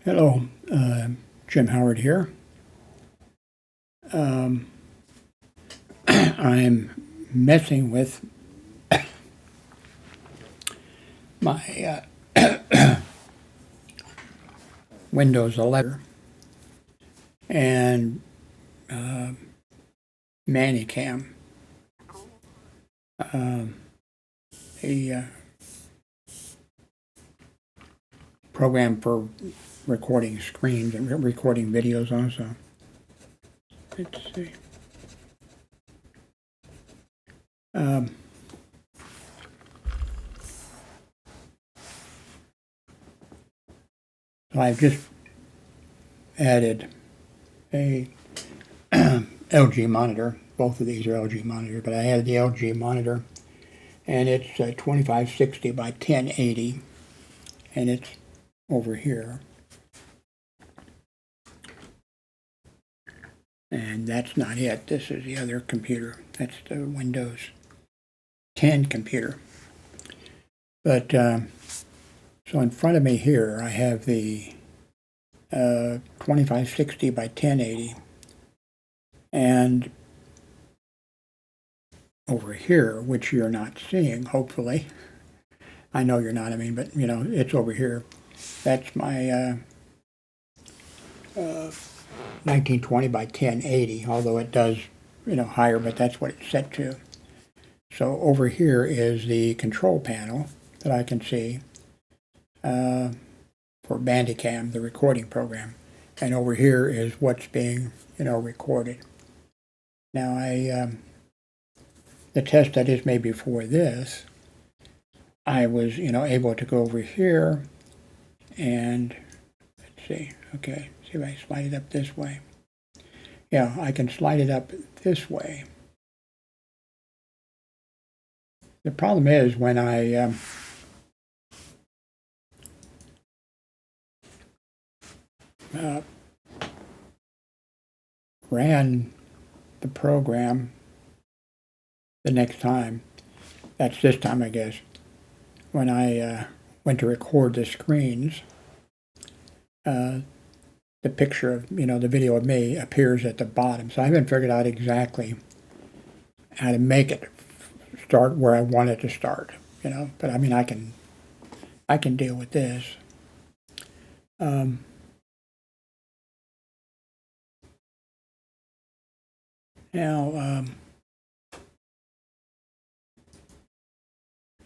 Hello, Jim Howard here. I'm messing with my Windows 11 and Bandicam, a program for recording screens and recording videos also. Let's see. So I've just added a LG monitor. Both of these are LG monitors, but I added the LG monitor, and it's 2560 by 1080, and it's over here. And that's not it. This is the other computer. That's the Windows 10 computer. But so in front of me here, I have the 2560 by 1080, and over here, which you're not seeing, hopefully. I know you're not. I mean, but you know, it's over here. That's my 1920 by 1080, although it does, you know, higher, but that's what it's set to. So over here is the control panel that I can see for Bandicam, the recording program. And over here is what's being, you know, recorded. Now the test I just made before this, I was, you know, able to go over here and, let's see, okay, see if I slide it up this way. Yeah, I can slide it up this way. The problem is when I ran the program the next time, that's this time I guess, when I went to record the screens, the picture of, you know, the video of me appears at the bottom. So I haven't figured out exactly how to make it start where I want it to start, you know, but I mean, I can deal with this. Now,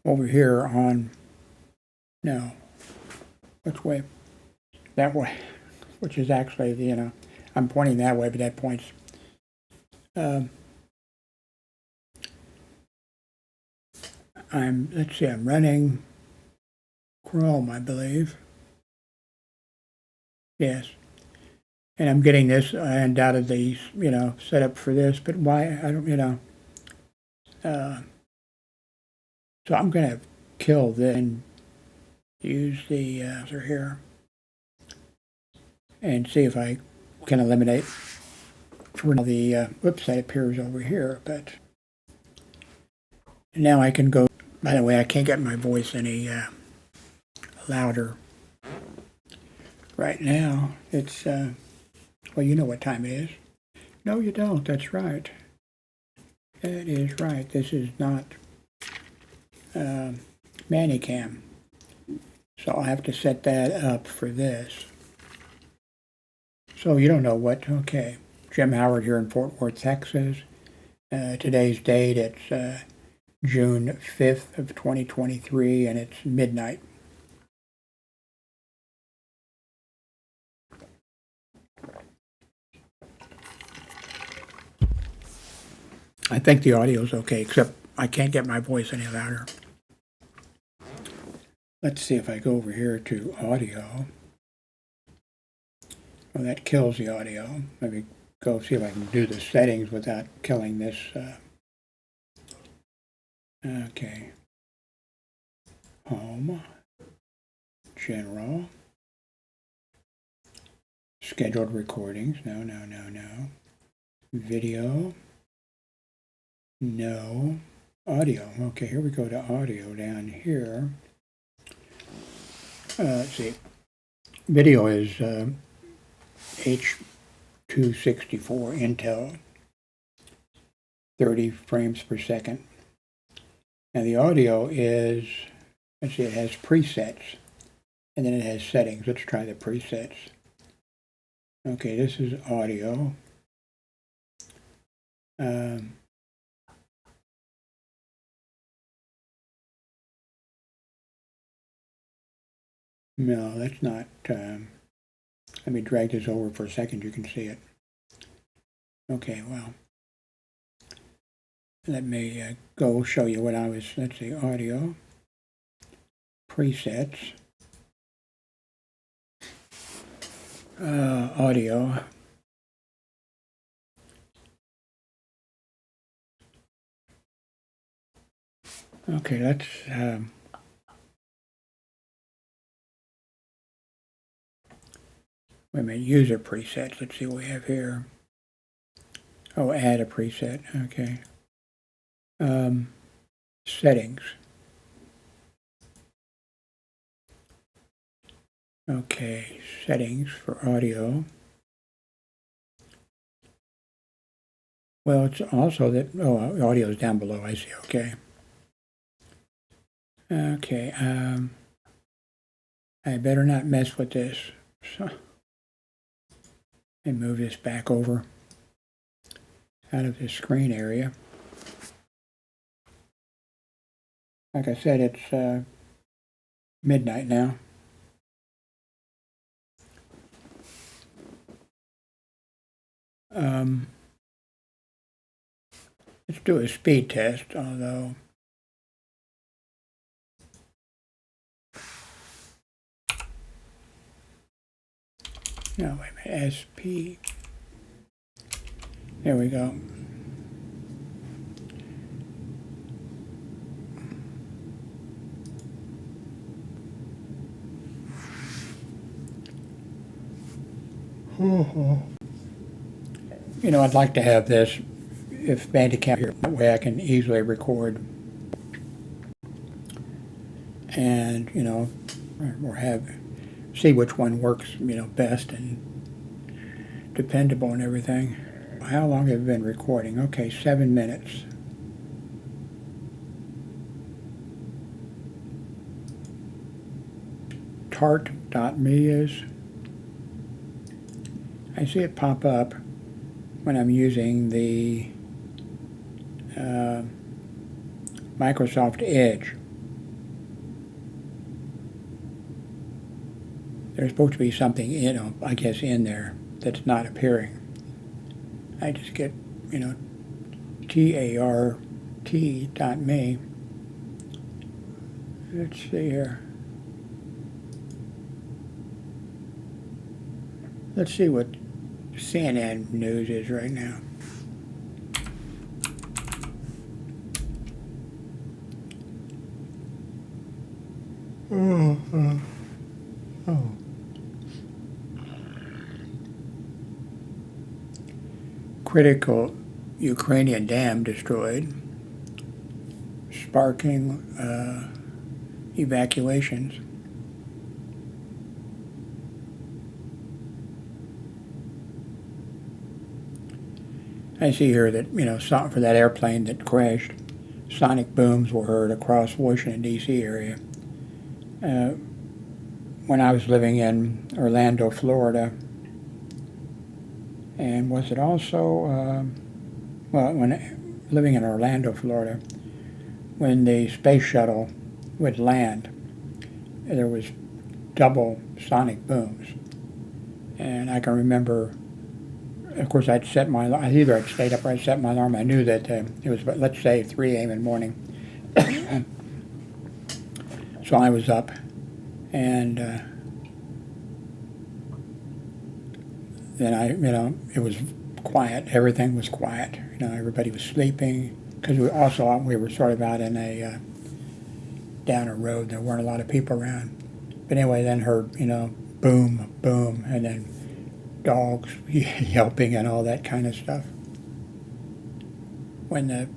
over here on, no, which way? That way, which is actually, you know, I'm pointing that way, but that points. Let's see, I'm running Chrome, I believe. Yes. And I'm getting this undoubtedly, you know, set up for this, but why, I don't, you know. So I'm going to kill this and use the here and see if I can eliminate for the whoops that appears over here. But now I can go. By the way, I can't get my voice any louder right now. It's well, you know what time it is. No, you don't. That's right. That is right. This is not Bandicam. So I'll have to set that up for this. So you don't know what, okay. Jim Howard here in Fort Worth, Texas. Today's date, it's June 5th of 2023, and it's midnight. I think the audio's okay, except I can't get my voice any louder. Let's see if I go over here to audio. Well, that kills the audio. Let me go see if I can do the settings without killing this. Okay. Home. General. Scheduled recordings. No. Video. No. Audio. Okay, here we go to audio down here. Let's see. Video is H.264 Intel, 30 frames per second. And the audio is, let's see, it has presets, and then it has settings. Let's try the presets. Okay, this is audio. No, that's not. Let me drag this over for a second. You can see it. Okay, well, let me go show you what I was. Let's see, audio, presets, audio. Okay, let's. Wait a minute, user presets. Let's see what we have here. Oh, add a preset. Okay. Settings. Okay, settings for audio. Well, it's also that, oh, audio is down below, I see, okay. Okay, I better not mess with this. So, and move this back over out of the screen area. Like I said, it's midnight now. Let's do a speed test, although no, wait a minute, SP. There we go. You know, I'd like to have this, if Bandicam here, that way I can easily record and, you know, or see which one works, you know, best and dependable and everything. How long have you been recording? Okay, 7 minutes. Tart.me is. I see it pop up when I'm using the Microsoft Edge. There's supposed to be something, you know, I guess in there that's not appearing. I just get, you know, tart.me. Let's see here. Let's see what CNN news is right now. Critical Ukrainian dam destroyed, sparking evacuations. I see here that, you know, for that airplane that crashed, sonic booms were heard across Washington, D.C. area. When I was living in Orlando, Florida, and was it also, well, when living in Orlando, Florida, when the space shuttle would land, there was double sonic booms. And I can remember, of course, either I'd stayed up or I'd set my alarm. I knew that it was, let's say, 3 a.m. in the morning. So I was up, and then you know, it was quiet. Everything was quiet. You know, everybody was sleeping, because we were sort of out in a down a road. There weren't a lot of people around. But anyway, then heard, you know, boom, boom, and then dogs yelping and all that kind of stuff when the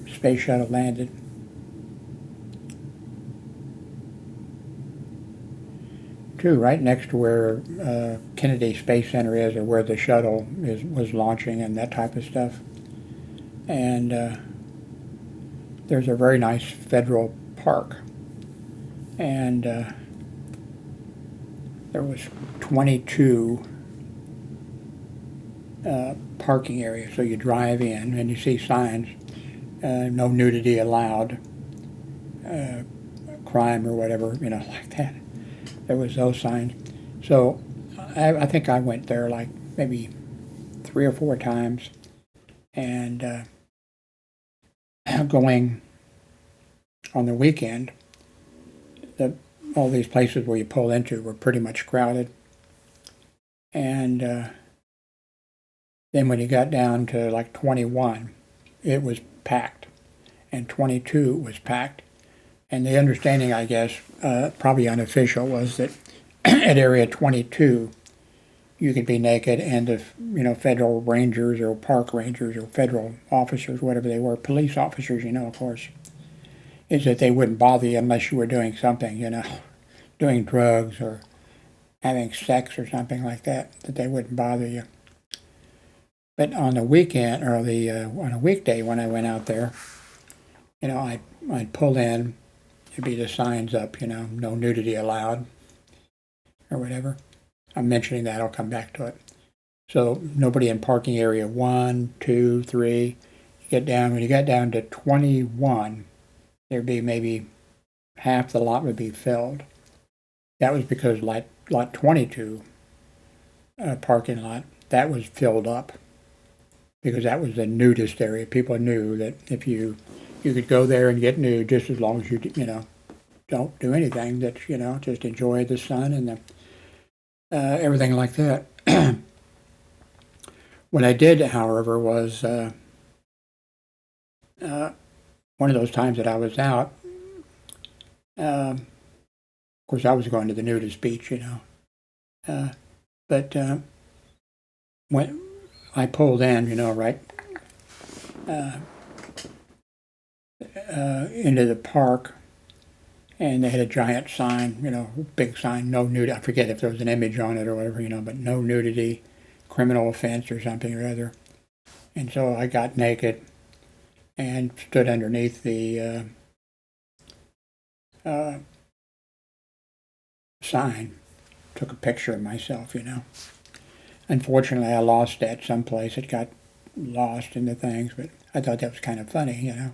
space shuttle landed. too, right next to where Kennedy Space Center is, or where the shuttle was launching and that type of stuff. And there's a very nice federal park. And there was 22 parking areas. So you drive in and you see signs, no nudity allowed, crime or whatever, like that. There was those signs. So I think I went there like maybe 3 or 4 times, and going on the weekend, all these places where you pull into were pretty much crowded. And then when you got down to like 21, it was packed, and 22 was packed. And the understanding, I guess, probably unofficial, was that at area 22, you could be naked, and if federal rangers or park rangers or federal officers, whatever they were, police officers, of course, is that they wouldn't bother you unless you were doing something, doing drugs or having sex or something like that they wouldn't bother you. But on the weekend, or on a weekday when I went out there, I'd pull in, there'd be the signs up, no nudity allowed, or whatever. I'm mentioning that, I'll come back to it. So nobody in parking area 1, 2, 3. When you got down to 21, there'd be maybe half the lot would be filled. That was because lot 22 parking lot, that was filled up, because that was the nudist area. People knew that if you could go there and get nude just as long as you don't do anything, that just enjoy the sun and everything like that. What I did, however, was one of those times that I was out. Of course, I was going to the nudist beach, but when I pulled in, right into the park, and they had a giant sign, big sign, no nudity. I forget if there was an image on it or whatever, but no nudity, criminal offense or something or other. And so I got naked and stood underneath the sign, took a picture of myself, Unfortunately, I lost that someplace. It got lost in the things, but I thought that was kind of funny, Of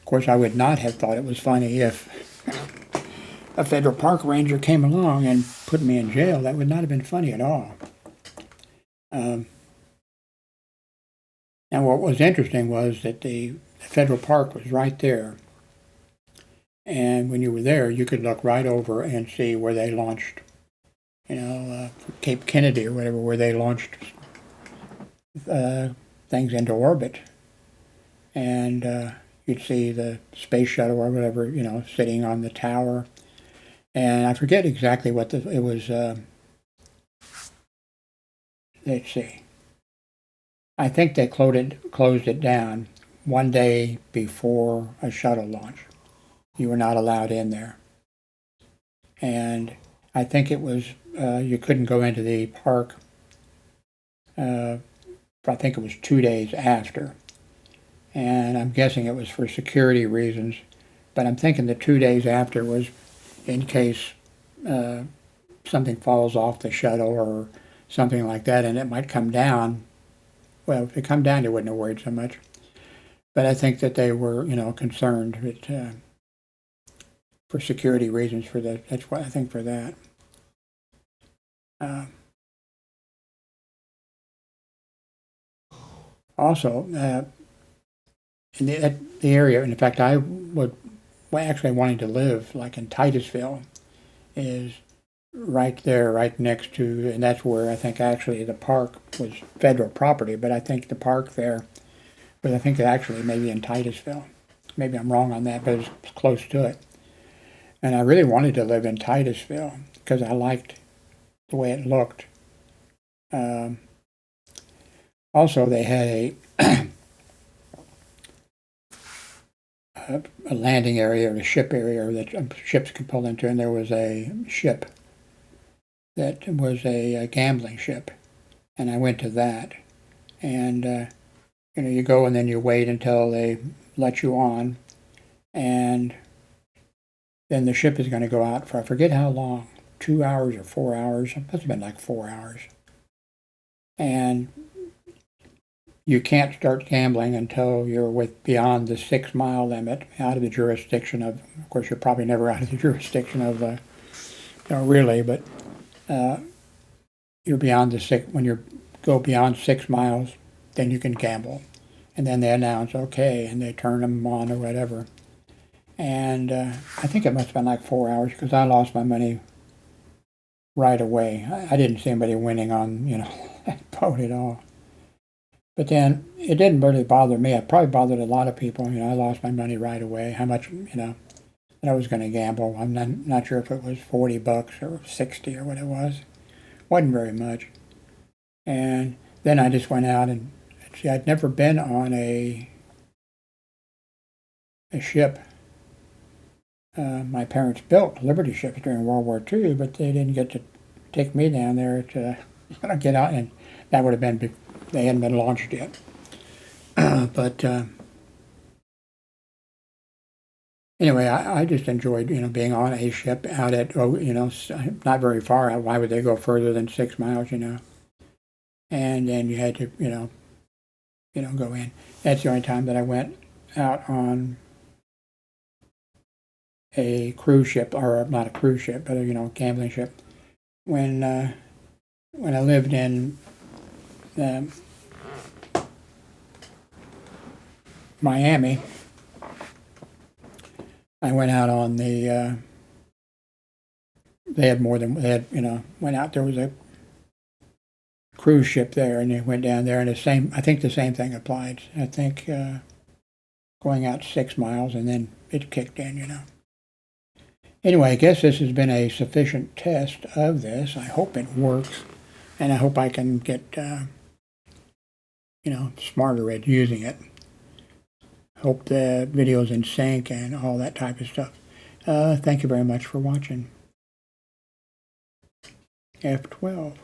course, I would not have thought it was funny if a federal park ranger came along and put me in jail. That would not have been funny at all. Now, what was interesting was that the federal park was right there. And when you were there, you could look right over and see where they launched, Cape Kennedy or whatever, where they launched things into orbit. And you'd see the space shuttle or whatever, sitting on the tower. And I forget exactly what it was. Let's see. I think they closed it down one day before a shuttle launch. You were not allowed in there. And I think it was, you couldn't go into the park, I think it was 2 days after. And I'm guessing it was for security reasons. But I'm thinking the 2 days after was in case something falls off the shuttle or something like that, and it might come down. Well, if it come down, they wouldn't have worried so much. But I think that they were, concerned that, for security reasons for that. That's what I think for that. Also, in the area, and in fact, I would actually wanting to live like in Titusville, is right there, right next to, and that's where I think actually the park was federal property, but I think the park there, but I think actually maybe in Titusville. Maybe I'm wrong on that, but it's close to it. And I really wanted to live in Titusville because I liked the way it looked. Also, they had a landing area or a ship area that ships could pull into, and there was a ship that was a gambling ship, and I went to that. And you know, you go and then you wait until they let you on, and then the ship is going to go out for I forget how long, 2 hours or 4 hours. It must have been like 4 hours. And you can't start gambling until you're beyond the 6 mile limit, out of the jurisdiction of course, you're probably never out of the jurisdiction of, really, but you're beyond when you go beyond 6 miles, then you can gamble. And then they announce, okay, and they turn them on or whatever. And I think it must have been like 4 hours because I lost my money right away. I didn't see anybody winning on, that boat at all. But then it didn't really bother me. It probably bothered a lot of people. I lost my money right away. How much, that I was going to gamble. I'm not sure if it was $40 or 60 or what it was. Wasn't very much. And then I just went out and see, I'd never been on a ship. My parents built Liberty ships during World War II, but they didn't get to take me down there to get out, and that would have been, they hadn't been launched yet. But anyway, I just enjoyed, being on a ship out at, not very far out. Why would they go further than 6 miles, And then you had to, go in. That's the only time that I went out on a cruise ship, or not a cruise ship, but a gambling ship. When I lived in Miami, I went out on the. Went out. There was a cruise ship there, and they went down there, and I think the same thing applied. I think going out 6 miles, and then it kicked in, Anyway, I guess this has been a sufficient test of this. I hope it works, and I hope I can get, smarter at using it. Hope the video's in sync and all that type of stuff. Thank you very much for watching. F12.